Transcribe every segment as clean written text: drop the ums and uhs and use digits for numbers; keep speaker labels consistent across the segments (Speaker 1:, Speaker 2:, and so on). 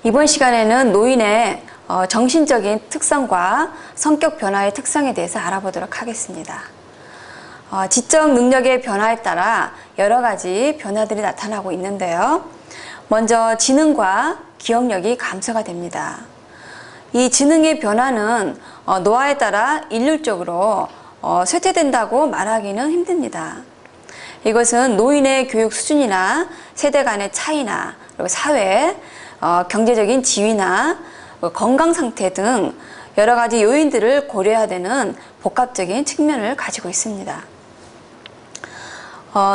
Speaker 1: 이번 시간에는 노인의 정신적인 특성과 성격 변화의 특성에 대해서 알아보도록 하겠습니다. 지적 능력의 변화에 따라 여러 가지 변화들이 나타나고 있는데요. 먼저 지능과 기억력이 감소가 됩니다. 이 지능의 변화는 노화에 따라 일률적으로 쇠퇴된다고 말하기는 힘듭니다. 이것은 노인의 교육 수준이나 세대 간의 차이나 그리고 사회, 경제적인 지위나 건강 상태 등 여러 가지 요인들을 고려해야 되는 복합적인 측면을 가지고 있습니다.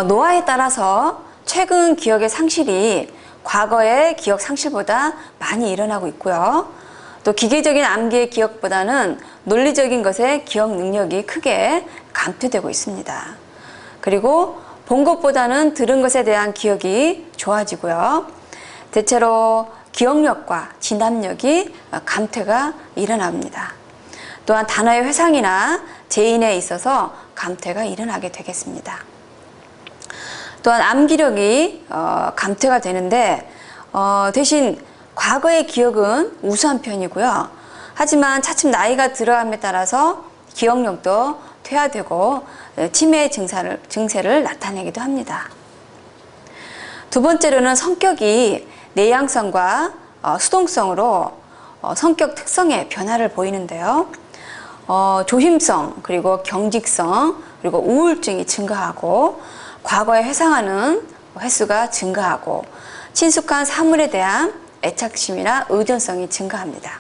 Speaker 1: 노화에 따라서 최근 기억의 상실이 과거의 기억 상실보다 많이 일어나고 있고요. 또 기계적인 암기의 기억보다는 논리적인 것의 기억 능력이 크게 감퇴되고 있습니다. 그리고 본 것보다는 들은 것에 대한 기억이 좋아지고요. 대체로 기억력과 진압력이 감퇴가 일어납니다. 또한 단어의 회상이나 재인에 있어서 감퇴가 일어나게 되겠습니다. 또한 암기력이 감퇴가 되는데 대신 과거의 기억은 우수한 편이고요. 하지만 차츰 나이가 들어감에 따라서 기억력도 퇴화되고 치매의 증세를 나타내기도 합니다. 두 번째로는 성격이 내향성과 수동성으로 성격 특성의 변화를 보이는데요. 조심성, 그리고 경직성, 그리고 우울증이 증가하고 과거에 회상하는 횟수가 증가하고 친숙한 사물에 대한 애착심이나 의존성이 증가합니다.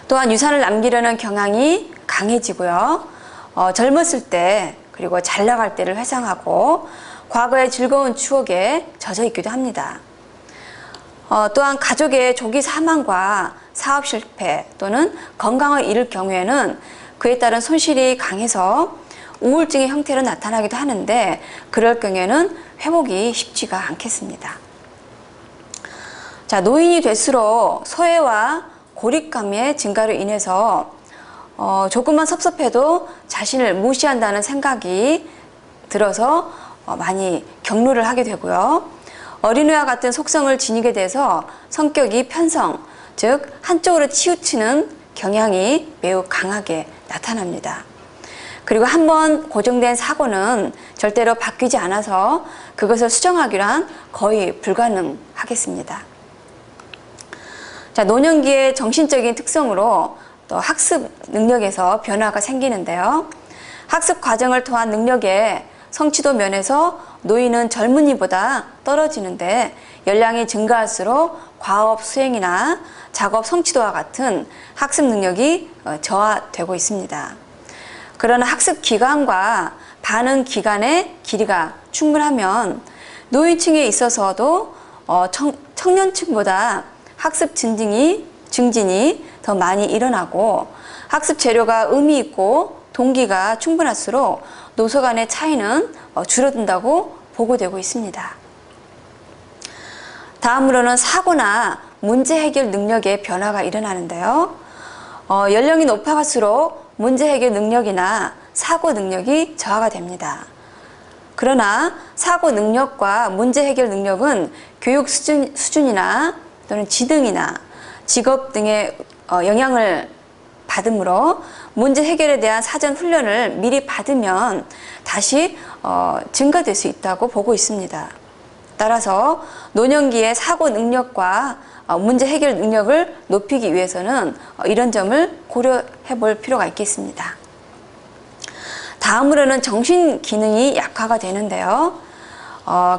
Speaker 1: 또한 유산을 남기려는 경향이 강해지고요. 젊었을 때 그리고 잘 나갈 때를 회상하고 과거의 즐거운 추억에 젖어 있기도 합니다. 또한 가족의 조기 사망과 사업 실패 또는 건강을 잃을 경우에는 그에 따른 손실이 강해서 우울증의 형태로 나타나기도 하는데 그럴 경우에는 회복이 쉽지가 않겠습니다. 자, 노인이 될수록 소외와 고립감의 증가로 인해서 조금만 섭섭해도 자신을 무시한다는 생각이 들어서 많이 격노를 하게 되고요. 어린애와 같은 속성을 지니게 돼서 성격이 편성, 즉 한쪽으로 치우치는 경향이 매우 강하게 나타납니다. 그리고 한번 고정된 사고는 절대로 바뀌지 않아서 그것을 수정하기란 거의 불가능하겠습니다. 자, 노년기의 정신적인 특성으로 또 학습 능력에서 변화가 생기는데요. 학습 과정을 통한 능력의 성취도 면에서 노인은 젊은이보다 떨어지는데 연령이 증가할수록 과업 수행이나 작업 성취도와 같은 학습 능력이 저하되고 있습니다. 그러나 학습 기간과 반응 기간의 길이가 충분하면 노인층에 있어서도 청년층보다 학습 증진이 더 많이 일어나고 학습 재료가 의미 있고 동기가 충분할수록 노소 간의 차이는 줄어든다고 보고되고 있습니다. 다음으로는 사고나 문제 해결 능력의 변화가 일어나는데요. 연령이 높아갈수록 문제 해결 능력이나 사고 능력이 저하가 됩니다. 그러나 사고 능력과 문제 해결 능력은 교육 수준이나 또는 지능이나 직업 등의 영향을 받으므로 문제 해결에 대한 사전 훈련을 미리 받으면 다시 증가될 수 있다고 보고 있습니다. 따라서 노년기의 사고 능력과 문제 해결 능력을 높이기 위해서는 이런 점을 고려해 볼 필요가 있겠습니다. 다음으로는 정신 기능이 약화가 되는데요.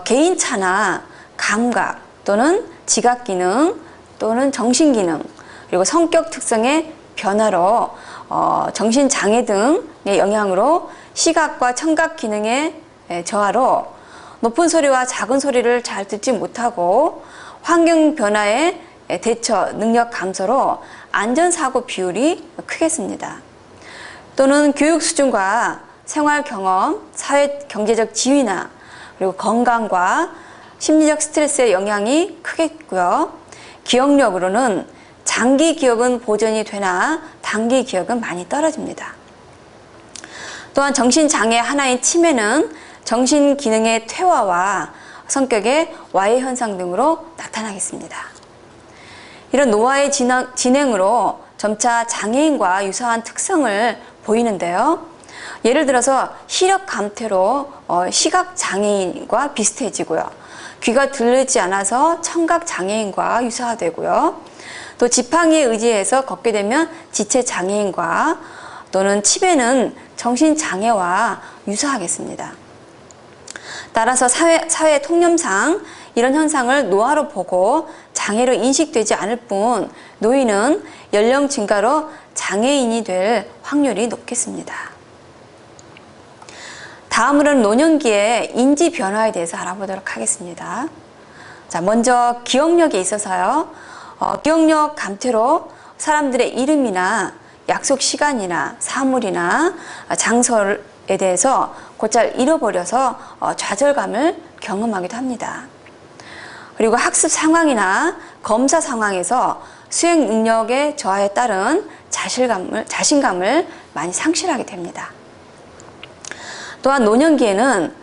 Speaker 1: 개인차나 감각 또는 지각 기능 또는 정신 기능 그리고 성격 특성의 변화로 정신장애 등의 영향으로 시각과 청각 기능의 저하로 높은 소리와 작은 소리를 잘 듣지 못하고 환경 변화에 대처 능력 감소로 안전사고 비율이 크겠습니다. 또는 교육 수준과 생활 경험, 사회 경제적 지위나 그리고 건강과 심리적 스트레스의 영향이 크겠고요. 기억력으로는 장기 기억은 보존이 되나 단기 기억은 많이 떨어집니다. 또한 정신장애 하나인 치매는 정신기능의 퇴화와 성격의 와해 현상 등으로 나타나겠습니다. 이런 노화의 진행으로 점차 장애인과 유사한 특성을 보이는데요. 예를 들어서 시력 감퇴로 시각장애인과 비슷해지고요. 귀가 들리지 않아서 청각장애인과 유사되고요. 또 지팡이에 의지해서 걷게 되면 지체장애인과 또는 치매는 정신장애와 유사하겠습니다. 따라서 사회 통념상 이런 현상을 노화로 보고 장애로 인식되지 않을 뿐 노인은 연령 증가로 장애인이 될 확률이 높겠습니다. 다음으로는 노년기의 인지 변화에 대해서 알아보도록 하겠습니다. 자, 먼저 기억력에 있어서요. 기억력 감퇴로 사람들의 이름이나 약속 시간이나 사물이나 장소에 대해서 곧잘 잃어버려서 좌절감을 경험하기도 합니다. 그리고 학습 상황이나 검사 상황에서 수행 능력의 저하에 따른 자신감을 많이 상실하게 됩니다. 또한 노년기에는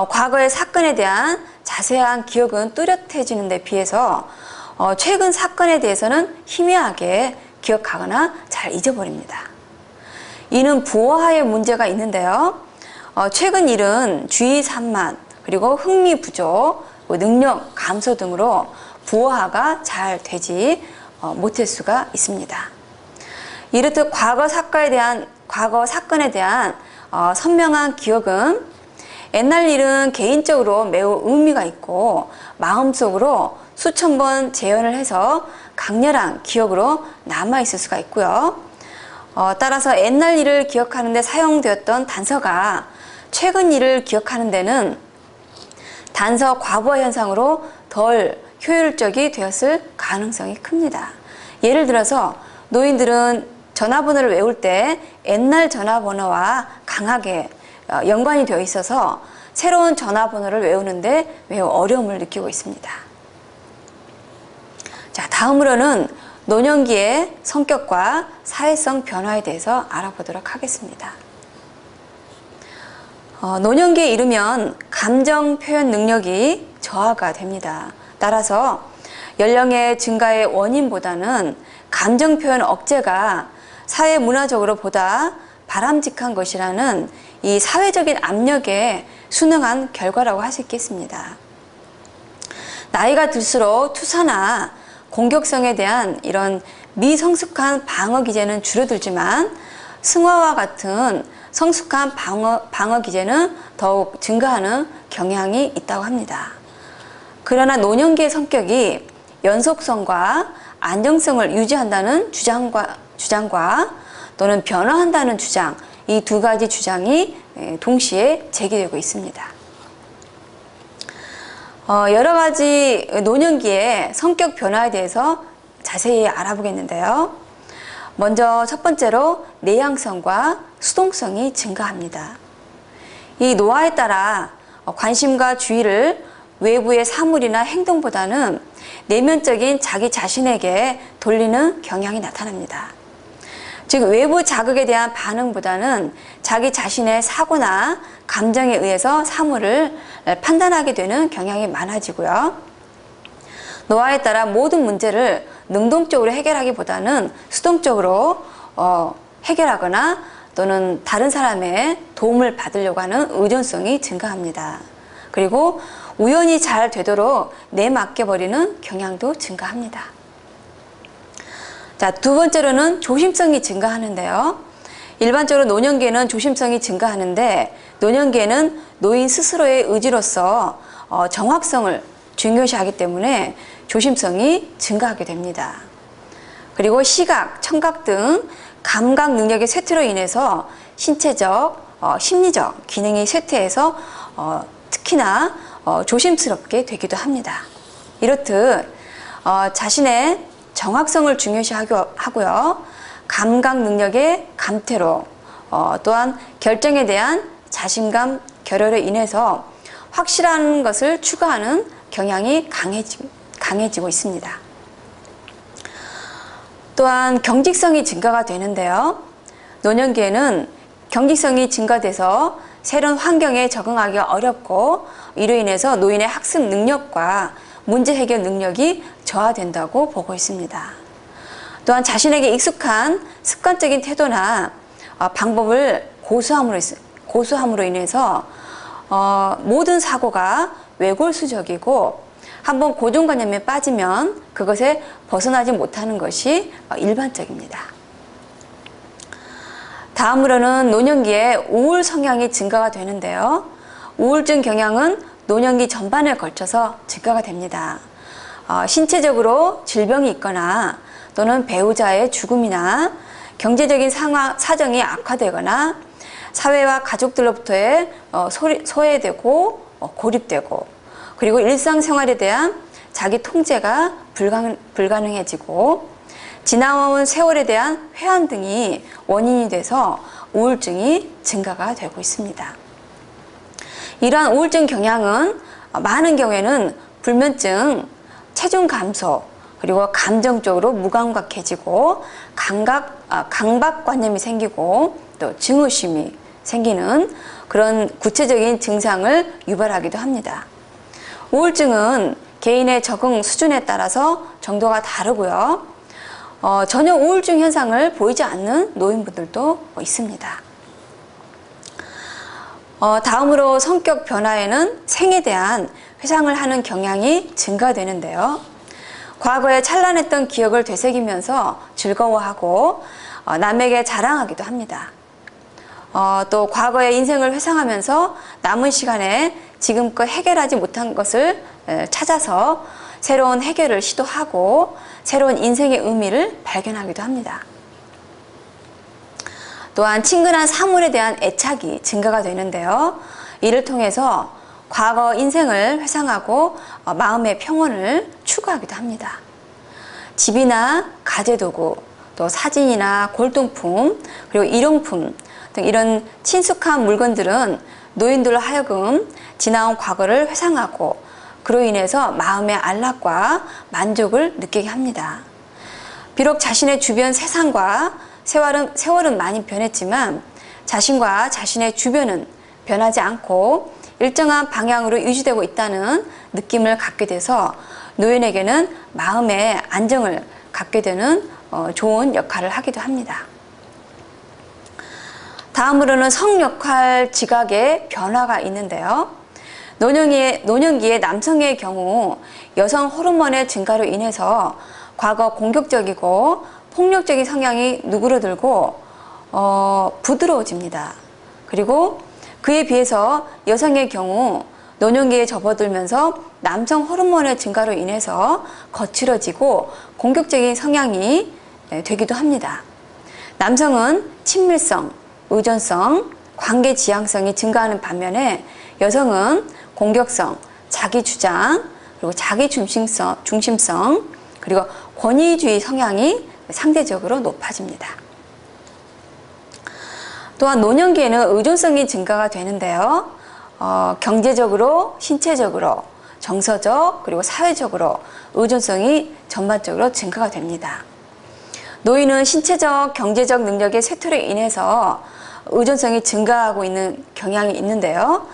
Speaker 1: 과거의 사건에 대한 자세한 기억은 뚜렷해지는 데 비해서 최근 사건에 대해서는 희미하게 기억하거나 잘 잊어버립니다. 이는 부호화의 문제가 있는데요. 최근 일은 주의 산만, 그리고 흥미 부족, 능력 감소 등으로 부호화가 잘 되지 못할 수가 있습니다. 이렇듯 과거 사건에 대한 선명한 기억은 옛날 일은 개인적으로 매우 의미가 있고 마음속으로 수천 번 재현을 해서 강렬한 기억으로 남아있을 수가 있고요. 따라서 옛날 일을 기억하는 데 사용되었던 단서가 최근 일을 기억하는 데는 단서 과부하 현상으로 덜 효율적이 되었을 가능성이 큽니다. 예를 들어서 노인들은 전화번호를 외울 때 옛날 전화번호와 강하게 연관이 되어 있어서 새로운 전화번호를 외우는데 매우 어려움을 느끼고 있습니다. 자, 다음으로는 노년기의 성격과 사회성 변화에 대해서 알아보도록 하겠습니다. 노년기에 이르면 감정 표현 능력이 저하가 됩니다. 따라서 연령의 증가의 원인보다는 감정 표현 억제가 사회 문화적으로 보다 바람직한 것이라는 이 사회적인 압력에 순응한 결과라고 할 수 있겠습니다. 나이가 들수록 투사나 공격성에 대한 이런 미성숙한 방어 기제는 줄어들지만 승화와 같은 성숙한 방어 기제는 더욱 증가하는 경향이 있다고 합니다. 그러나 노년기의 성격이 연속성과 안정성을 유지한다는 주장과 또는 변화한다는 주장, 이 두 가지 주장이 동시에 제기되고 있습니다. 여러 가지 노년기의 성격 변화에 대해서 자세히 알아보겠는데요. 먼저 첫 번째로 내향성과 수동성이 증가합니다. 이 노화에 따라 관심과 주의를 외부의 사물이나 행동보다는 내면적인 자기 자신에게 돌리는 경향이 나타납니다. 즉 외부 자극에 대한 반응보다는 자기 자신의 사고나 감정에 의해서 사물을 판단하게 되는 경향이 많아지고요. 노화에 따라 모든 문제를 능동적으로 해결하기보다는 수동적으로 해결하거나 또는 다른 사람의 도움을 받으려고 하는 의존성이 증가합니다. 그리고 우연히 잘 되도록 내맡겨버리는 경향도 증가합니다. 자, 두 번째로는 조심성이 증가하는데요. 일반적으로 노년기에는 조심성이 증가하는데 노년기에는 노인 스스로의 의지로서 정확성을 중요시하기 때문에 조심성이 증가하게 됩니다. 그리고 시각, 청각 등 감각 능력의 쇠퇴로 인해서 신체적, 심리적 기능이 쇠퇴해서 특히나 조심스럽게 되기도 합니다. 이렇듯 자신의 정확성을 중요시하고요. 감각 능력의 감퇴로 또한 결정에 대한 자신감, 결여로 인해서 확실한 것을 추구하는 경향이 강해지고 있습니다. 또한 경직성이 증가가 되는데요. 노년기에는 경직성이 증가돼서 새로운 환경에 적응하기가 어렵고 이로 인해서 노인의 학습 능력과 문제 해결 능력이 저하된다고 보고 있습니다. 또한 자신에게 익숙한 습관적인 태도나 방법을 고수함으로 인해서 모든 사고가 외골수적이고 한번 고정관념에 빠지면 그것에 벗어나지 못하는 것이 일반적입니다. 다음으로는 노년기에 우울 성향이 증가가 되는데요. 우울증 경향은 노년기 전반에 걸쳐서 증가가 됩니다. 신체적으로 질병이 있거나 또는 배우자의 죽음이나 경제적인 사정이 악화되거나 사회와 가족들로부터의 소외되고 고립되고 그리고 일상생활에 대한 자기 통제가 불가능해지고 지나온 세월에 대한 회한 등이 원인이 돼서 우울증이 증가가 되고 있습니다. 이러한 우울증 경향은 많은 경우에는 불면증, 체중 감소, 그리고 감정적으로 무감각해지고 강박관념이 생기고 또 증오심이 생기는 그런 구체적인 증상을 유발하기도 합니다. 우울증은 개인의 적응 수준에 따라서 정도가 다르고요. 전혀 우울증 현상을 보이지 않는 노인분들도 있습니다. 다음으로 성격 변화에는 생에 대한 회상을 하는 경향이 증가되는데요. 과거에 찬란했던 기억을 되새기면서 즐거워하고 남에게 자랑하기도 합니다. 또 과거의 인생을 회상하면서 남은 시간에 지금껏 해결하지 못한 것을 찾아서 새로운 해결을 시도하고 새로운 인생의 의미를 발견하기도 합니다. 또한 친근한 사물에 대한 애착이 증가가 되는데요. 이를 통해서 과거 인생을 회상하고 마음의 평온을 추구하기도 합니다. 집이나 가재도구, 또 사진이나 골동품, 그리고 일용품 등 이런 친숙한 물건들은 노인들로 하여금 지나온 과거를 회상하고 그로 인해서 마음의 안락과 만족을 느끼게 합니다. 비록 자신의 주변 세상과 세월은 많이 변했지만 자신과 자신의 주변은 변하지 않고 일정한 방향으로 유지되고 있다는 느낌을 갖게 돼서 노인에게는 마음의 안정을 갖게 되는 좋은 역할을 하기도 합니다. 다음으로는 성역할 지각의 변화가 있는데요. 노년기의 남성의 경우 여성 호르몬의 증가로 인해서 과거 공격적이고 폭력적인 성향이 누그러들고 부드러워집니다. 그리고 그에 비해서 여성의 경우 노년기에 접어들면서 남성 호르몬의 증가로 인해서 거칠어지고 공격적인 성향이 되기도 합니다. 남성은 친밀성, 의존성, 관계 지향성이 증가하는 반면에 여성은 공격성, 자기주장, 그리고 자기중심성, 그리고 권위주의 성향이 상대적으로 높아집니다. 또한 노년기에는 의존성이 증가가 되는데요. 경제적으로, 신체적으로, 정서적, 그리고 사회적으로 의존성이 전반적으로 증가가 됩니다. 노인은 신체적, 경제적 능력의 쇠퇴로 인해서 의존성이 증가하고 있는 경향이 있는데요.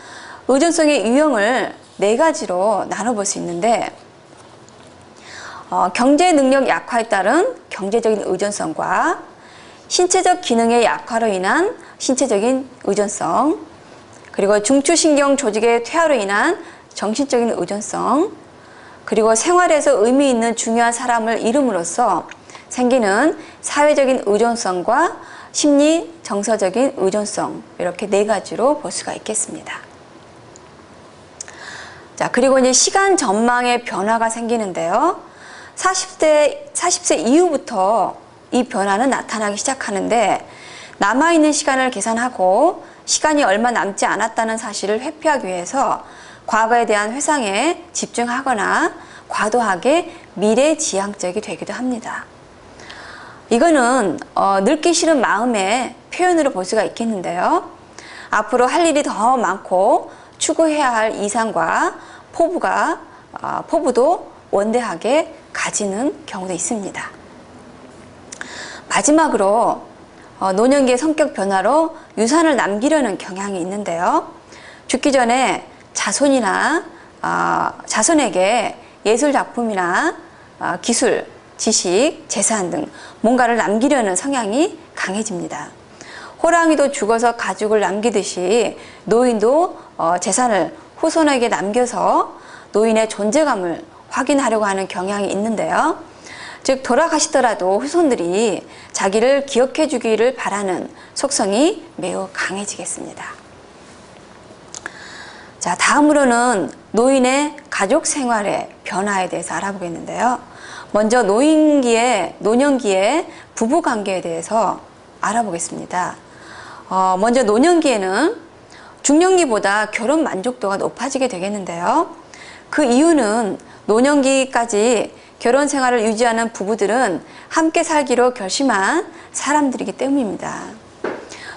Speaker 1: 의존성의 유형을 4가지로 나눠볼 수 있는데 경제 능력 약화에 따른 경제적인 의존성과 신체적 기능의 약화로 인한 신체적인 의존성, 그리고 중추신경 조직의 퇴화로 인한 정신적인 의존성, 그리고 생활에서 의미 있는 중요한 사람을 잃음으로써 생기는 사회적인 의존성과 심리, 정서적인 의존성, 이렇게 4가지로 볼 수가 있겠습니다. 자, 그리고 이제 시간 전망의 변화가 생기는데요. 40세 이후부터 이 변화는 나타나기 시작하는데 남아있는 시간을 계산하고 시간이 얼마 남지 않았다는 사실을 회피하기 위해서 과거에 대한 회상에 집중하거나 과도하게 미래지향적이 되기도 합니다. 이거는 늙기 싫은 마음의 표현으로 볼 수가 있겠는데요. 앞으로 할 일이 더 많고 추구해야 할 이상과 포부도 원대하게 가지는 경우도 있습니다. 마지막으로 노년기의 성격 변화로 유산을 남기려는 경향이 있는데요. 죽기 전에 자손에게 예술 작품이나 기술, 지식, 재산 등 뭔가를 남기려는 성향이 강해집니다. 호랑이도 죽어서 가죽을 남기듯이 노인도 재산을 후손에게 남겨서 노인의 존재감을 확인하려고 하는 경향이 있는데요. 즉 돌아가시더라도 후손들이 자기를 기억해 주기를 바라는 속성이 매우 강해지겠습니다. 자, 다음으로는 노인의 가족 생활의 변화에 대해서 알아보겠는데요. 먼저 노년기의 부부 관계에 대해서 알아보겠습니다. 먼저 노년기에는 중년기보다 결혼 만족도가 높아지게 되겠는데요. 그 이유는 노년기까지 결혼 생활을 유지하는 부부들은 함께 살기로 결심한 사람들이기 때문입니다.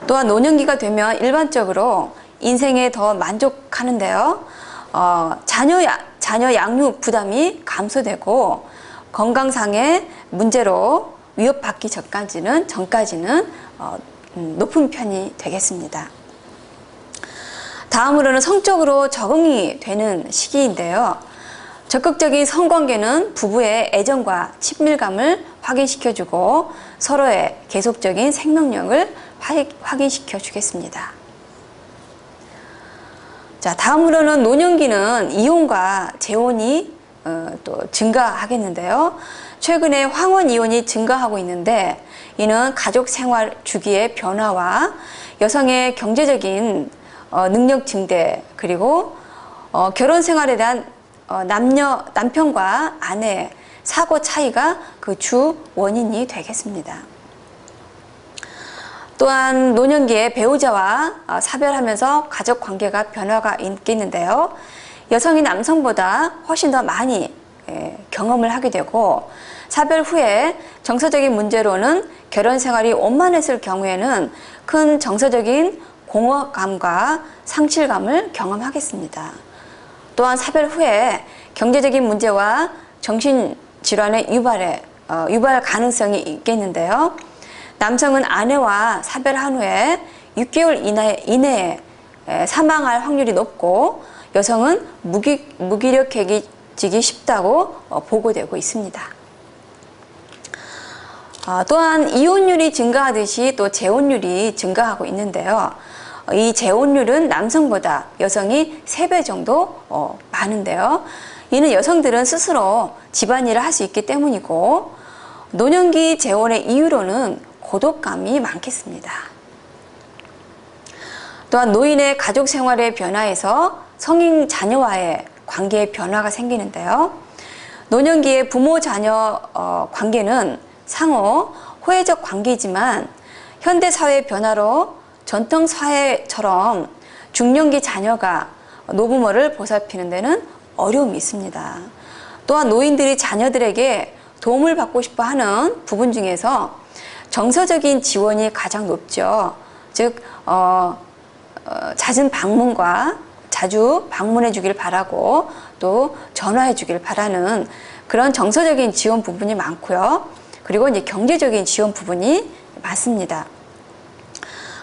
Speaker 1: 또한 노년기가 되면 일반적으로 인생에 더 만족하는데요. 자녀 양육 부담이 감소되고 건강상의 문제로 위협받기 전까지는 높은 편이 되겠습니다. 다음으로는 성적으로 적응이 되는 시기인데요. 적극적인 성관계는 부부의 애정과 친밀감을 확인시켜주고 서로의 계속적인 생명력을 확인시켜 주겠습니다. 자, 다음으로는 노년기는 이혼과 재혼이 또 증가하겠는데요. 최근에 황혼 이혼이 증가하고 있는데 이는 가족 생활 주기의 변화와 여성의 경제적인 능력 증대 그리고 결혼 생활에 대한 남편과 아내의 사고 차이가 그 주 원인이 되겠습니다. 또한 노년기에 배우자와 사별하면서 가족 관계가 변화가 있겠는데요. 여성이 남성보다 훨씬 더 많이 경험을 하게 되고 사별 후에 정서적인 문제로는 결혼 생활이 원만했을 경우에는 큰 정서적인 공허감과 상실감을 경험하겠습니다. 또한 사별 후에 경제적인 문제와 정신질환의 유발 가능성이 있겠는데요. 남성은 아내와 사별한 후에 6개월 이내에 사망할 확률이 높고 여성은 무기력해지기 쉽다고 보고되고 있습니다. 또한 이혼율이 증가하듯이 또 재혼율이 증가하고 있는데요. 이 재혼율은 남성보다 여성이 3배 정도 많은데요. 이는 여성들은 스스로 집안일을 할 수 있기 때문이고 노년기 재혼의 이유로는 고독감이 많겠습니다. 또한 노인의 가족 생활의 변화에서 성인 자녀와의 관계의 변화가 생기는데요. 노년기의 부모 자녀 관계는 상호 호혜적 관계이지만 현대사회의 변화로 전통사회처럼 중년기 자녀가 노부모를 보살피는 데는 어려움이 있습니다. 또한 노인들이 자녀들에게 도움을 받고 싶어 하는 부분 중에서 정서적인 지원이 가장 높죠. 즉 잦은 방문과 자주 방문해 주길 바라고 또 전화해 주길 바라는 그런 정서적인 지원 부분이 많고요. 그리고 이제 경제적인 지원 부분이 많습니다.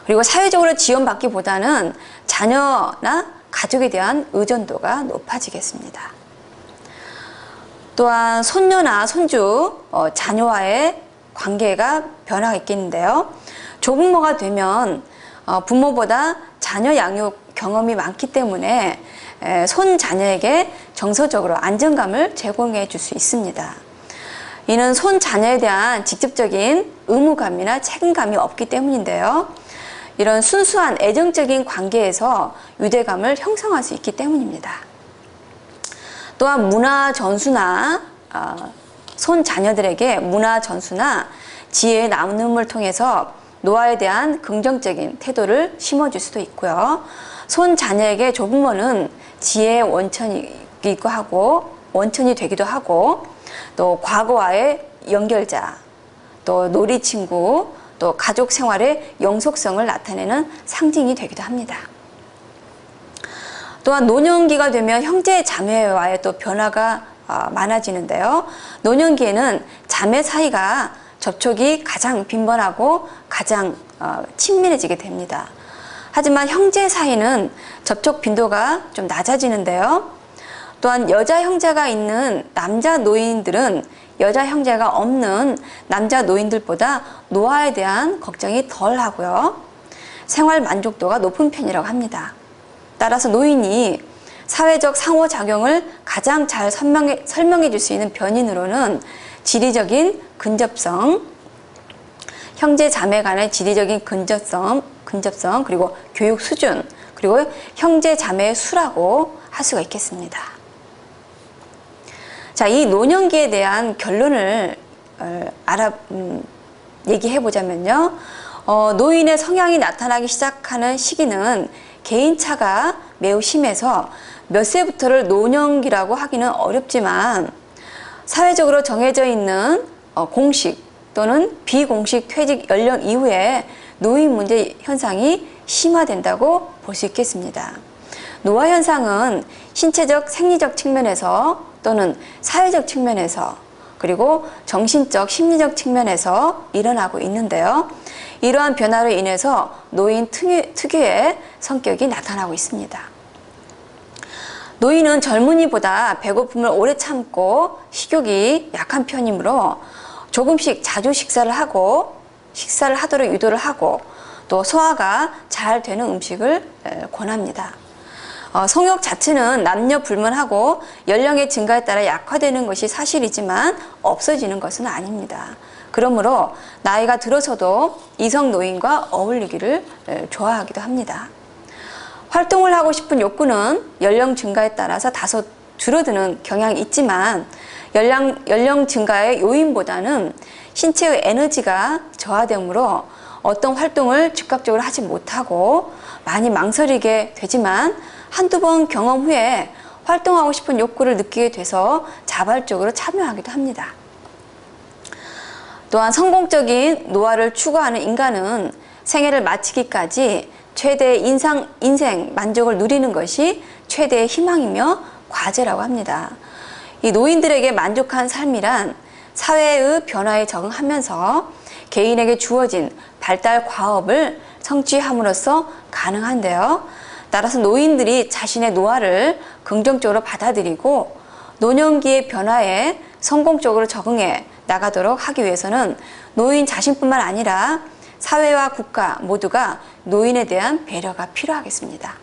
Speaker 1: 그리고 사회적으로 지원받기보다는 자녀나 가족에 대한 의존도가 높아지겠습니다. 또한 손녀나 손주, 자녀와의 관계가 변화가 있겠는데요. 조부모가 되면 부모보다 자녀 양육 경험이 많기 때문에 손자녀에게 정서적으로 안정감을 제공해 줄 수 있습니다. 이는 손자녀에 대한 직접적인 의무감이나 책임감이 없기 때문인데요. 이런 순수한 애정적인 관계에서 유대감을 형성할 수 있기 때문입니다. 또한 문화 전수나 손자녀들에게 문화 전수나 지혜의 나눔을 통해서 노화에 대한 긍정적인 태도를 심어줄 수도 있고요. 손자녀에게 조부모는 지혜의 원천이기도 하고 원천이 되기도 하고 또 과거와의 연결자, 또 놀이친구, 또 가족 생활의 영속성을 나타내는 상징이 되기도 합니다. 또한 노년기가 되면 형제 자매와의 또 변화가 많아지는데요. 노년기에는 자매 사이가 접촉이 가장 빈번하고 가장 친밀해지게 됩니다. 하지만 형제 사이는 접촉 빈도가 좀 낮아지는데요. 또한 여자 형제가 있는 남자 노인들은 여자 형제가 없는 남자 노인들보다 노화에 대한 걱정이 덜 하고요. 생활 만족도가 높은 편이라고 합니다. 따라서 노인이 사회적 상호작용을 가장 잘 설명해 줄 수 있는 변인으로는 지리적인 근접성, 형제 자매 간의 지리적인 근접성 그리고 교육 수준, 그리고 형제 자매의 수라고 할 수가 있겠습니다. 자, 이 노년기에 대한 결론을 얘기해 보자면요. 노인의 성향이 나타나기 시작하는 시기는 개인차가 매우 심해서 몇 세부터를 노년기라고 하기는 어렵지만 사회적으로 정해져 있는 공식 또는 비공식 퇴직 연령 이후에 노인 문제 현상이 심화된다고 볼 수 있겠습니다. 노화 현상은 신체적, 생리적 측면에서 또는 사회적 측면에서 그리고 정신적, 심리적 측면에서 일어나고 있는데요. 이러한 변화로 인해서 노인 특유의 성격이 나타나고 있습니다. 노인은 젊은이보다 배고픔을 오래 참고 식욕이 약한 편이므로 조금씩 자주 식사를 하도록 유도를 하고 또 소화가 잘 되는 음식을 권합니다. 성욕 자체는 남녀 불문하고 연령의 증가에 따라 약화되는 것이 사실이지만 없어지는 것은 아닙니다. 그러므로 나이가 들어서도 이성 노인과 어울리기를 좋아하기도 합니다. 활동을 하고 싶은 욕구는 연령 증가에 따라서 다소 줄어드는 경향이 있지만 연령 증가의 요인보다는 신체의 에너지가 저하되므로 어떤 활동을 즉각적으로 하지 못하고 많이 망설이게 되지만 한두 번 경험 후에 활동하고 싶은 욕구를 느끼게 돼서 자발적으로 참여하기도 합니다. 또한 성공적인 노화를 추구하는 인간은 생애를 마치기까지 최대의 인생 만족을 누리는 것이 최대의 희망이며 과제라고 합니다. 이 노인들에게 만족한 삶이란 사회의 변화에 적응하면서 개인에게 주어진 발달 과업을 성취함으로써 가능한데요. 따라서 노인들이 자신의 노화를 긍정적으로 받아들이고 노년기의 변화에 성공적으로 적응해 나가도록 하기 위해서는 노인 자신뿐만 아니라 사회와 국가 모두가 노인에 대한 배려가 필요하겠습니다.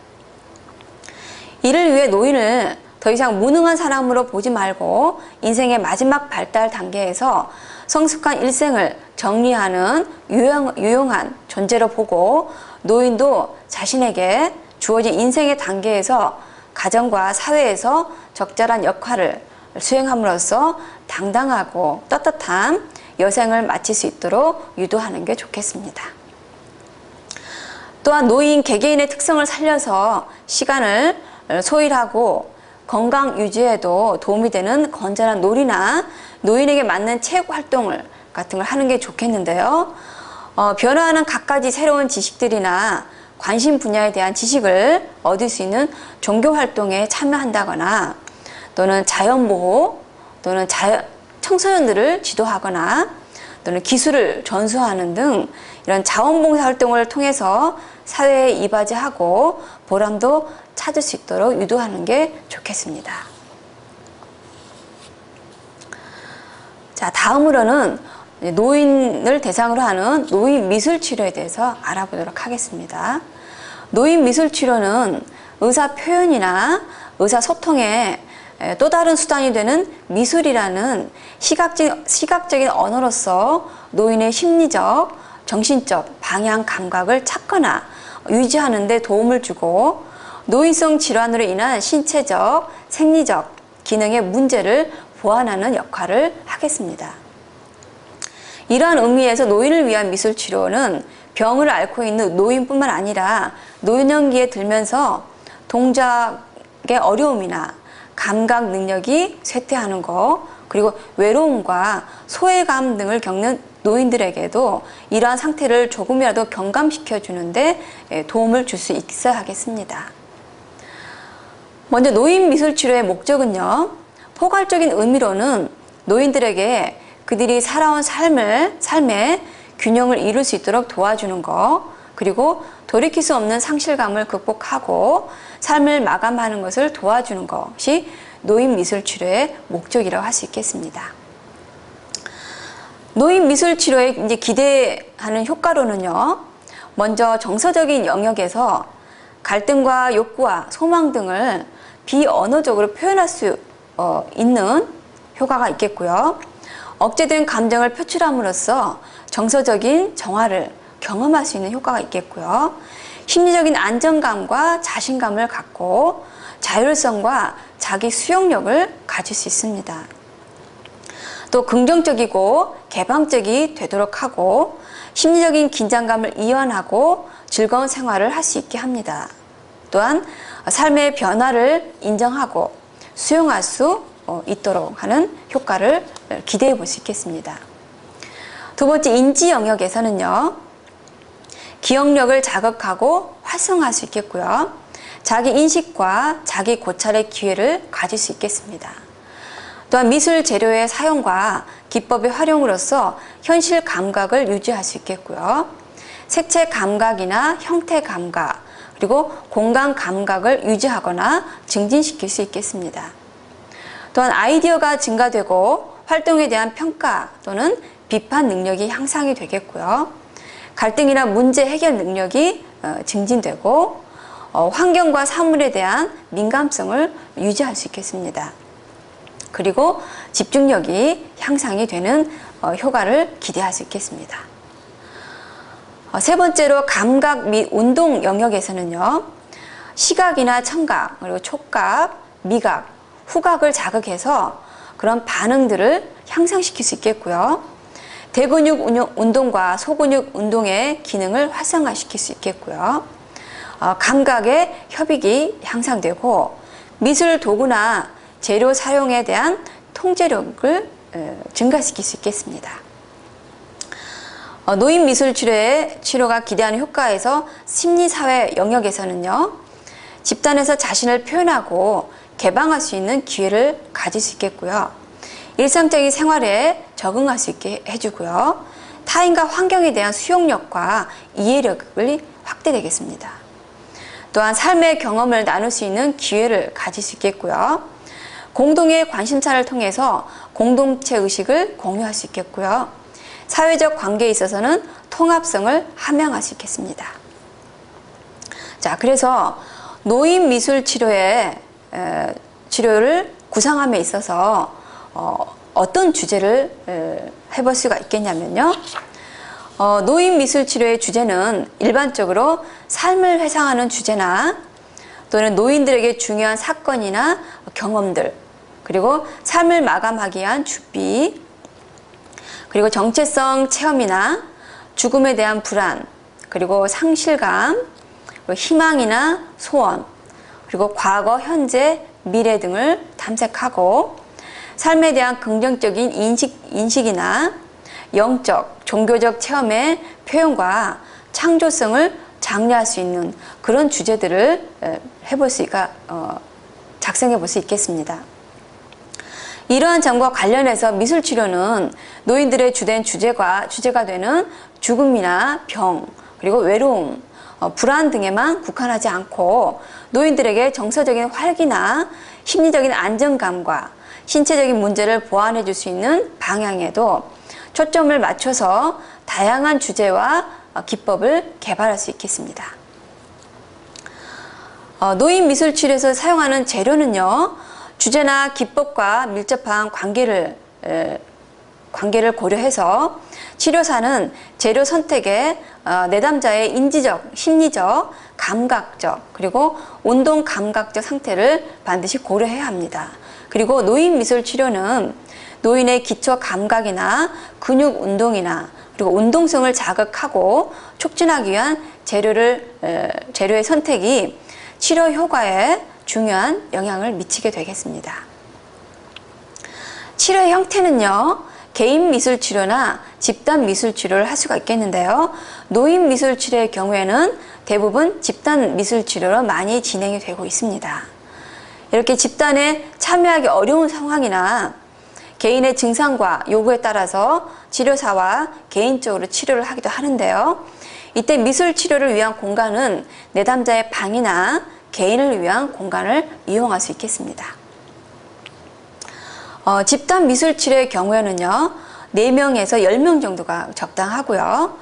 Speaker 1: 이를 위해 노인을 더 이상 무능한 사람으로 보지 말고 인생의 마지막 발달 단계에서 성숙한 일생을 정리하는 유용한 존재로 보고 노인도 자신에게 주어진 인생의 단계에서 가정과 사회에서 적절한 역할을 수행함으로써 당당하고 떳떳한 여생을 마칠 수 있도록 유도하는 게 좋겠습니다. 또한 노인 개개인의 특성을 살려서 시간을 소일하고 건강 유지에도 도움이 되는 건전한 놀이나 노인에게 맞는 체육 활동을 같은 걸 하는 게 좋겠는데요. 변화하는 갖가지 새로운 지식들이나 관심 분야에 대한 지식을 얻을 수 있는 종교 활동에 참여한다거나 또는 자연보호 또는 청소년들을 지도하거나 또는 기술을 전수하는 등 이런 자원봉사 활동을 통해서 사회에 이바지하고 보람도 찾을 수 있도록 유도하는 게 좋겠습니다. 자, 다음으로는 노인을 대상으로 하는 노인 미술 치료에 대해서 알아보도록 하겠습니다. 노인 미술 치료는 의사 표현이나 의사 소통의 또 다른 수단이 되는 미술이라는 시각적인 언어로서 노인의 심리적, 정신적 방향 감각을 찾거나 유지하는 데 도움을 주고 노인성 질환으로 인한 신체적, 생리적 기능의 문제를 보완하는 역할을 하겠습니다. 이러한 의미에서 노인을 위한 미술 치료는 병을 앓고 있는 노인뿐만 아니라 노년기에 들면서 동작의 어려움이나 감각 능력이 쇠퇴하는 것, 그리고 외로움과 소외감 등을 겪는 노인들에게도 이러한 상태를 조금이라도 경감시켜 주는데 도움을 줄 수 있어야 하겠습니다. 먼저 노인 미술 치료의 목적은요, 포괄적인 의미로는 노인들에게 그들이 살아온 삶의 균형을 이룰 수 있도록 도와주는 거, 그리고 돌이킬 수 없는 상실감을 극복하고 삶을 마감하는 것을 도와주는 것이 노인 미술 치료의 목적이라고 할 수 있겠습니다. 노인 미술 치료에 이제 기대하는 효과로는요, 먼저 정서적인 영역에서 갈등과 욕구와 소망 등을 비언어적으로 표현할 수 있는 효과가 있겠고요. 억제된 감정을 표출함으로써 정서적인 정화를 경험할 수 있는 효과가 있겠고요. 심리적인 안정감과 자신감을 갖고 자율성과 자기 수용력을 가질 수 있습니다. 또 긍정적이고 개방적이 되도록 하고 심리적인 긴장감을 이완하고 즐거운 생활을 할 수 있게 합니다. 또한 삶의 변화를 인정하고 수용할 수 있도록 하는 효과를 기대해 볼 수 있겠습니다. 두 번째, 인지 영역에서는요, 기억력을 자극하고 활성화할 수 있겠고요. 자기 인식과 자기 고찰의 기회를 가질 수 있겠습니다. 또한 미술 재료의 사용과 기법의 활용으로서 현실 감각을 유지할 수 있겠고요. 색채 감각이나 형태 감각, 그리고 공간 감각을 유지하거나 증진시킬 수 있겠습니다. 또한 아이디어가 증가되고 활동에 대한 평가 또는 비판 능력이 향상이 되겠고요. 갈등이나 문제 해결 능력이 증진되고 환경과 사물에 대한 민감성을 유지할 수 있겠습니다. 그리고 집중력이 향상이 되는 효과를 기대할 수 있겠습니다. 세 번째로 감각 및 운동 영역에서는요, 시각이나 청각, 그리고 촉각, 미각, 후각을 자극해서 그런 반응들을 향상시킬 수 있겠고요. 대근육 운동과 소근육 운동의 기능을 활성화시킬 수 있겠고요. 감각의 협익이 향상되고 미술 도구나 재료 사용에 대한 통제력을 증가시킬 수 있겠습니다. 노인 미술 치료가 기대하는 효과에서 심리사회 영역에서는요, 집단에서 자신을 표현하고 개방할 수 있는 기회를 가질 수 있겠고요. 일상적인 생활에 적응할 수 있게 해주고요. 타인과 환경에 대한 수용력과 이해력이 확대되겠습니다. 또한 삶의 경험을 나눌 수 있는 기회를 가질 수 있겠고요. 공동의 관심사를 통해서 공동체 의식을 공유할 수 있겠고요. 사회적 관계에 있어서는 통합성을 함양할 수 있겠습니다. 자, 그래서 노인 미술 치료를 구상함에 있어서 어떤 주제를 해볼 수가 있겠냐면요. 노인 미술 치료의 주제는 일반적으로 삶을 회상하는 주제나 또는 노인들에게 중요한 사건이나 경험들, 그리고 삶을 마감하기 위한 준비, 그리고 정체성 체험이나 죽음에 대한 불안, 그리고 상실감, 그리고 희망이나 소원, 그리고 과거, 현재, 미래 등을 탐색하고 삶에 대한 긍정적인 인식이나 영적, 종교적 체험의 표현과 창조성을 장려할 수 있는 그런 주제들을 작성해 볼 수 있겠습니다. 이러한 점과 관련해서 미술치료는 노인들의 주된 주제가 되는 죽음이나 병, 그리고 외로움, 불안 등에만 국한하지 않고 노인들에게 정서적인 활기나 심리적인 안정감과 신체적인 문제를 보완해 줄 수 있는 방향에도 초점을 맞춰서 다양한 주제와 기법을 개발할 수 있겠습니다. 노인 미술치료에서 사용하는 재료는요, 주제나 기법과 밀접한 관계를 고려해서 치료사는 재료 선택에 내담자의 인지적, 심리적, 감각적, 그리고 운동 감각적 상태를 반드시 고려해야 합니다. 그리고 노인 미술 치료는 노인의 기초 감각이나 근육 운동이나 그리고 운동성을 자극하고 촉진하기 위한 재료의 선택이 치료 효과에 중요한 영향을 미치게 되겠습니다. 치료의 형태는요, 개인 미술 치료나 집단 미술 치료를 할 수가 있겠는데요. 노인 미술 치료의 경우에는 대부분 집단 미술 치료로 많이 진행이 되고 있습니다. 이렇게 집단에 참여하기 어려운 상황이나 개인의 증상과 요구에 따라서 치료사와 개인적으로 치료를 하기도 하는데요. 이때 미술 치료를 위한 공간은 내담자의 방이나 개인을 위한 공간을 이용할 수 있겠습니다. 집단 미술 치료의 경우에는요, 4명에서 10명 정도가 적당하고요.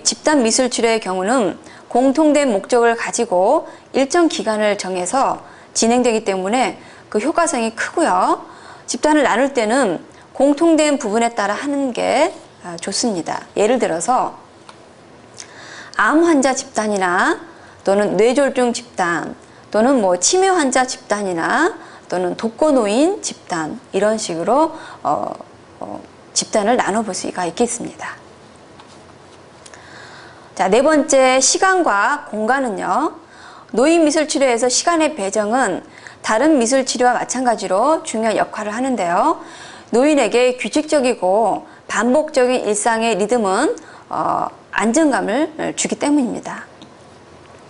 Speaker 1: 집단 미술 치료의 경우는 공통된 목적을 가지고 일정 기간을 정해서 진행되기 때문에 그 효과성이 크고요. 집단을 나눌 때는 공통된 부분에 따라 하는 게 좋습니다. 예를 들어서 암 환자 집단이나 또는 뇌졸중 집단 또는 치매 환자 집단이나 또는 독거노인 집단, 이런 식으로 집단을 나눠볼 수가 있겠습니다. 자, 4번째, 시간과 공간은요. 노인 미술 치료에서 시간의 배정은 다른 미술 치료와 마찬가지로 중요한 역할을 하는데요. 노인에게 규칙적이고 반복적인 일상의 리듬은 안정감을 주기 때문입니다.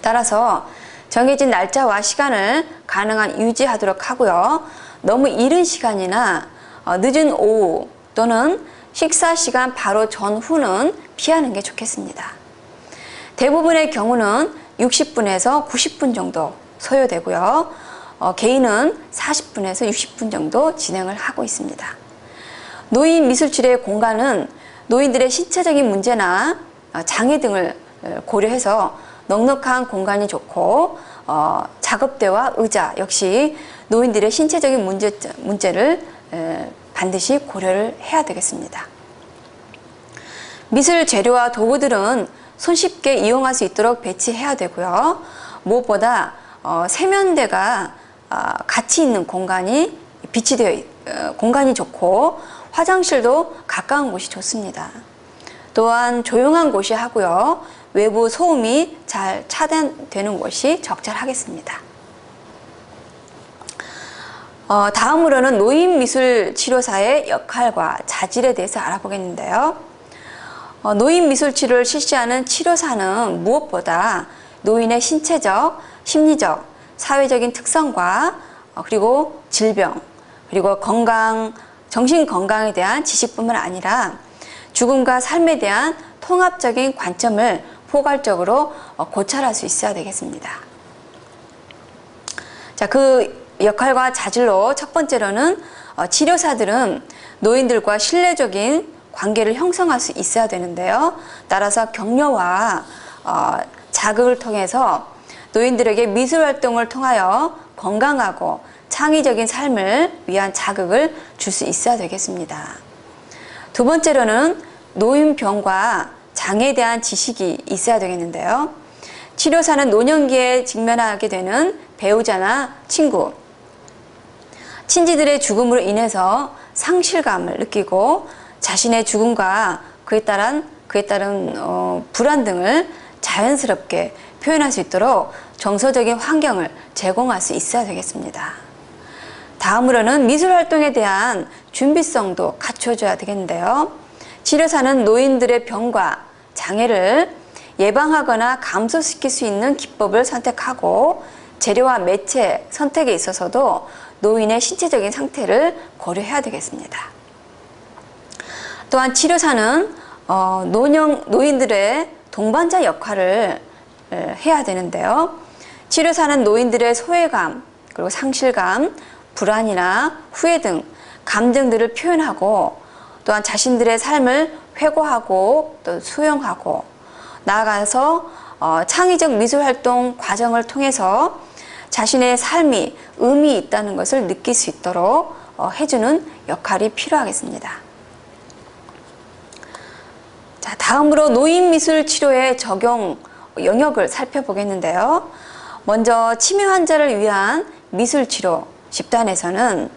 Speaker 1: 따라서 정해진 날짜와 시간을 가능한 유지하도록 하고요. 너무 이른 시간이나 늦은 오후 또는 식사 시간 바로 전후는 피하는 게 좋겠습니다. 대부분의 경우는 60분에서 90분 정도 소요되고요. 개인은 40분에서 60분 정도 진행을 하고 있습니다. 노인 미술치료의 공간은 노인들의 신체적인 문제나 장애 등을 고려해서 넉넉한 공간이 좋고, 작업대와 의자 역시 노인들의 신체적인 문제를 반드시 고려를 해야 되겠습니다. 미술 재료와 도구들은 손쉽게 이용할 수 있도록 배치해야 되고요. 무엇보다 세면대가 같이 있는 공간이 비치되어 공간이 좋고, 화장실도 가까운 곳이 좋습니다. 또한 조용한 곳이 하고요. 외부 소음이 잘 차단되는 곳이 적절하겠습니다. 다음으로는 노인 미술 치료사의 역할과 자질에 대해서 알아보겠는데요. 노인 미술 치료를 실시하는 치료사는 무엇보다 노인의 신체적, 심리적, 사회적인 특성과 그리고 질병, 그리고 건강, 정신 건강에 대한 지식뿐만 아니라 죽음과 삶에 대한 통합적인 관점을 포괄적으로 고찰할 수 있어야 되겠습니다. 자, 그 역할과 자질로 첫 번째로는 치료사들은 노인들과 신뢰적인 관계를 형성할 수 있어야 되는데요. 따라서 격려와 자극을 통해서 노인들에게 미술 활동을 통하여 건강하고 창의적인 삶을 위한 자극을 줄 수 있어야 되겠습니다. 두 번째로는 노인병과 장애에 대한 지식이 있어야 되겠는데요. 치료사는 노년기에 직면하게 되는 배우자나 친구, 친지들의 죽음으로 인해서 상실감을 느끼고 자신의 죽음과 그에 따른 불안 등을 자연스럽게 표현할 수 있도록 정서적인 환경을 제공할 수 있어야 되겠습니다. 다음으로는 미술활동에 대한 준비성도 갖춰줘야 되겠는데요. 치료사는 노인들의 병과 장애를 예방하거나 감소시킬 수 있는 기법을 선택하고 재료와 매체 선택에 있어서도 노인의 신체적인 상태를 고려해야 되겠습니다. 또한 치료사는 노인들의 동반자 역할을 해야 되는데요. 치료사는 노인들의 소외감, 그리고 상실감, 불안이나 후회 등 감정들을 표현하고 또한 자신들의 삶을 회고하고 또 수용하고 나아가서 창의적 미술활동 과정을 통해서 자신의 삶이 의미 있다는 것을 느낄 수 있도록 해주는 역할이 필요하겠습니다. 자, 다음으로 노인미술 치료의 적용 영역을 살펴보겠는데요. 먼저 치매 환자를 위한 미술치료 집단에서는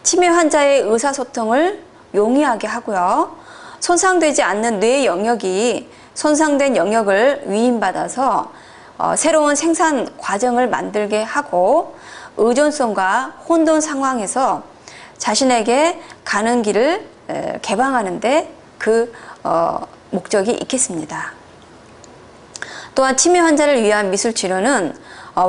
Speaker 1: 치매 환자의 의사소통을 용이하게 하고요. 손상되지 않는 뇌 영역이 손상된 영역을 위임받아서 새로운 생산 과정을 만들게 하고 의존성과 혼돈 상황에서 자신에게 가는 길을 개방하는 데 그 목적이 있겠습니다. 또한 치매 환자를 위한 미술치료는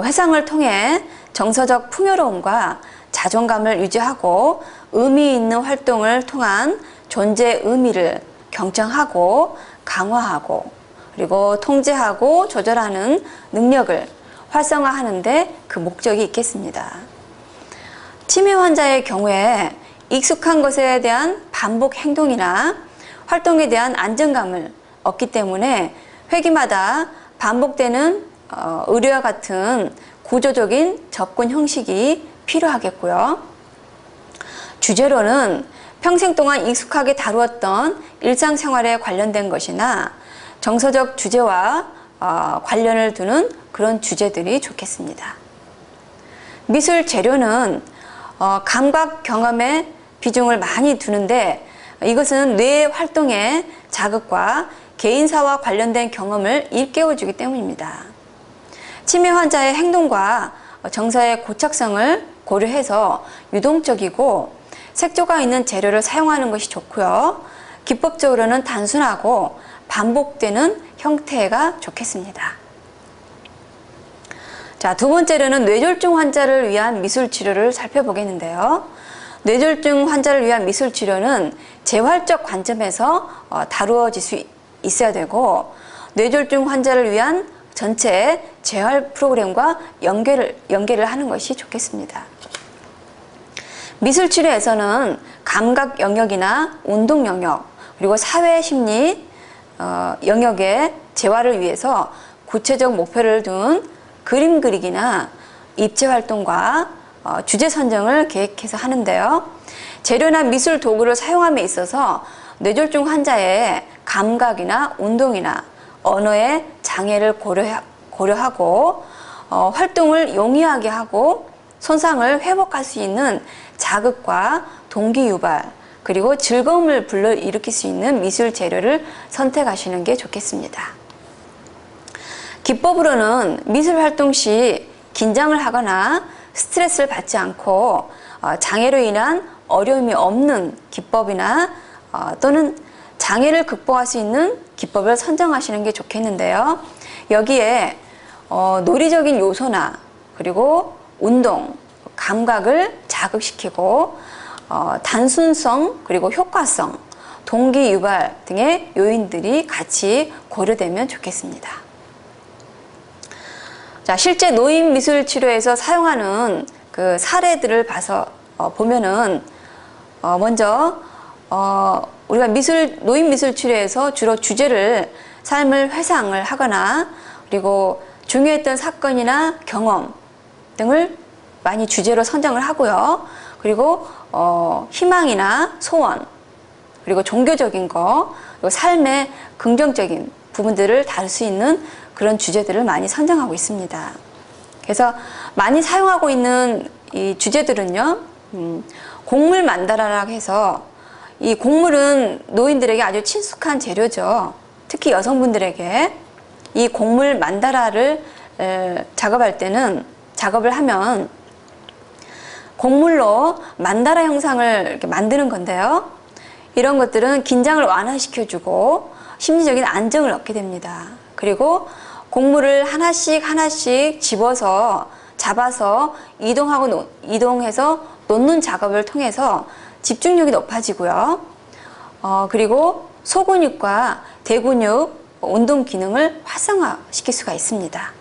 Speaker 1: 회상을 통해 정서적 풍요로움과 자존감을 유지하고 의미 있는 활동을 통한 존재 의미를 경청하고 강화하고 그리고 통제하고 조절하는 능력을 활성화하는 데 그 목적이 있겠습니다. 치매 환자의 경우에 익숙한 것에 대한 반복 행동이나 활동에 대한 안정감을 얻기 때문에 회기마다 반복되는 의료와 같은 구조적인 접근 형식이 필요하겠고요. 주제로는 평생 동안 익숙하게 다루었던 일상생활에 관련된 것이나 정서적 주제와 관련을 두는 그런 주제들이 좋겠습니다. 미술 재료는 감각 경험에 비중을 많이 두는데 이것은 뇌 활동의 자극과 개인사와 관련된 경험을 일깨워주기 때문입니다. 치매 환자의 행동과 정서의 고착성을 고려해서 유동적이고 색조가 있는 재료를 사용하는 것이 좋고요. 기법적으로는 단순하고 반복되는 형태가 좋겠습니다. 자, 두 번째로는 뇌졸중 환자를 위한 미술 치료를 살펴보겠는데요. 뇌졸중 환자를 위한 미술 치료는 재활적 관점에서 다루어질 수 있어야 되고 뇌졸중 환자를 위한 전체 재활 프로그램과 연계를 하는 것이 좋겠습니다. 미술 치료에서는 감각 영역이나 운동 영역 그리고 사회 심리 영역의 재활을 위해서 구체적 목표를 둔 그림 그리기나 입체 활동과 주제 선정을 계획해서 하는데요. 재료나 미술 도구를 사용함에 있어서 뇌졸중 환자의 감각이나 운동이나 언어의 장애를 고려하고 활동을 용이하게 하고 손상을 회복할 수 있는 자극과 동기 유발 그리고 즐거움을 불러일으킬 수 있는 미술 재료를 선택하시는 게 좋겠습니다. 기법으로는 미술 활동 시 긴장을 하거나 스트레스를 받지 않고 장애로 인한 어려움이 없는 기법이나 또는 장애를 극복할 수 있는 기법을 선정하시는 게 좋겠는데요. 여기에 논리적인 요소나 그리고 운동, 감각을 자극시키고 단순성 그리고 효과성, 동기 유발 등의 요인들이 같이 고려되면 좋겠습니다. 자, 실제 노인 미술 치료에서 사용하는 그 사례들을 보면은 먼저 우리가 노인 미술 치료에서 주로 주제를 삶을 회상을 하거나 그리고 중요했던 사건이나 경험 등을 많이 주제로 선정을 하고요. 그리고 희망이나 소원 그리고 종교적인 거 그리고 삶의 긍정적인 부분들을 다룰 수 있는 그런 주제들을 많이 선정하고 있습니다. 그래서 많이 사용하고 있는 이 주제들은요, 곡물 만다라라고 해서 이 곡물은 노인들에게 아주 친숙한 재료죠. 특히 여성분들에게 이 곡물 만다라를 작업을 하면 곡물로 만다라 형상을 이렇게 만드는 건데요. 이런 것들은 긴장을 완화시켜주고 심리적인 안정을 얻게 됩니다. 그리고 곡물을 하나씩 잡아서 이동해서 놓는 작업을 통해서 집중력이 높아지고요. 그리고 소근육과 대근육 운동 기능을 활성화시킬 수가 있습니다.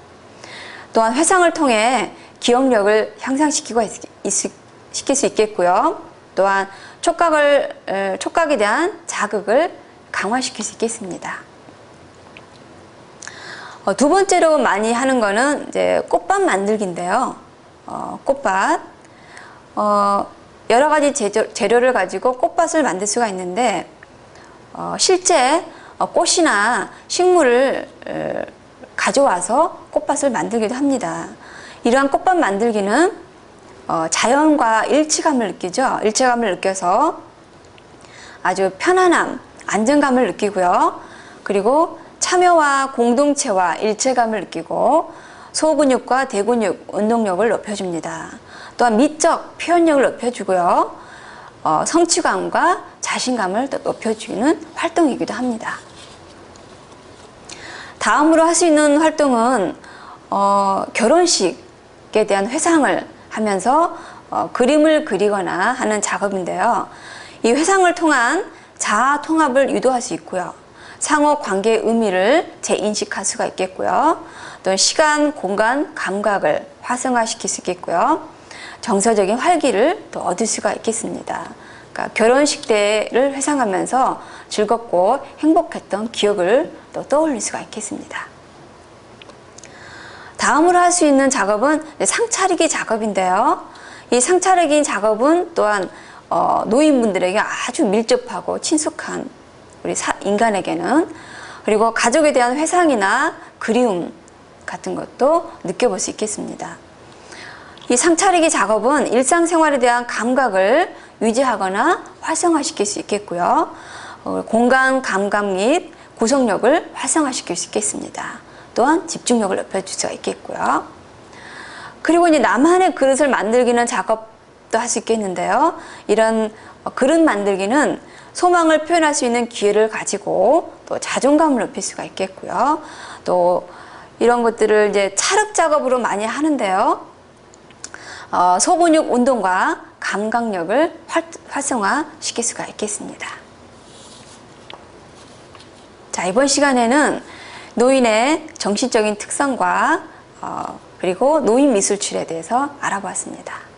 Speaker 1: 또한 회상을 통해 기억력을 향상시키고 시킬 수 있겠고요. 또한 촉각에 대한 자극을 강화시킬 수 있겠습니다. 두 번째로 많이 하는 거는 이제 꽃밭 만들기인데요. 꽃밭 여러 가지 재료를 가지고 꽃밭을 만들 수가 있는데 실제 꽃이나 식물을 가져와서 꽃밭을 만들기도 합니다. 이러한 꽃밭 만들기는 자연과 일체감을 느끼죠. 일체감을 느껴서 아주 편안함, 안정감을 느끼고요. 그리고 참여와 공동체와 일체감을 느끼고 소근육과 대근육 운동력을 높여줍니다. 또한 미적 표현력을 높여주고요. 성취감과 자신감을 높여주는 활동이기도 합니다. 다음으로 할 수 있는 활동은 결혼식에 대한 회상을 하면서 그림을 그리거나 하는 작업인데요. 이 회상을 통한 자아 통합을 유도할 수 있고요. 상호 관계의 의미를 재인식할 수가 있겠고요. 또 시간, 공간, 감각을 활성화시킬 수 있겠고요. 정서적인 활기를 또 얻을 수가 있겠습니다. 그러니까 결혼식 때를 회상하면서 즐겁고 행복했던 기억을 또 떠올릴 수가 있겠습니다. 다음으로 할 수 있는 작업은 상차리기 작업인데요. 이 상차리기 작업은 또한 노인분들에게 아주 밀접하고 친숙한 우리 인간에게는, 그리고 가족에 대한 회상이나 그리움 같은 것도 느껴볼 수 있겠습니다. 이 상차리기 작업은 일상생활에 대한 감각을 유지하거나 활성화시킬 수 있겠고요. 공간, 감각 및 구속력을 활성화시킬 수 있겠습니다. 또한 집중력을 높여줄 수가 있겠고요. 그리고 이제 나만의 그릇을 만들기는 작업도 할 수 있겠는데요. 이런 그릇 만들기는 소망을 표현할 수 있는 기회를 가지고 또 자존감을 높일 수가 있겠고요. 또 이런 것들을 이제 찰흙 작업으로 많이 하는데요. 소근육 운동과 감각력을 활성화시킬 수가 있겠습니다. 자, 이번 시간에는 노인의 정신적인 특성과 그리고 노인 미술출에 대해서 알아보았습니다.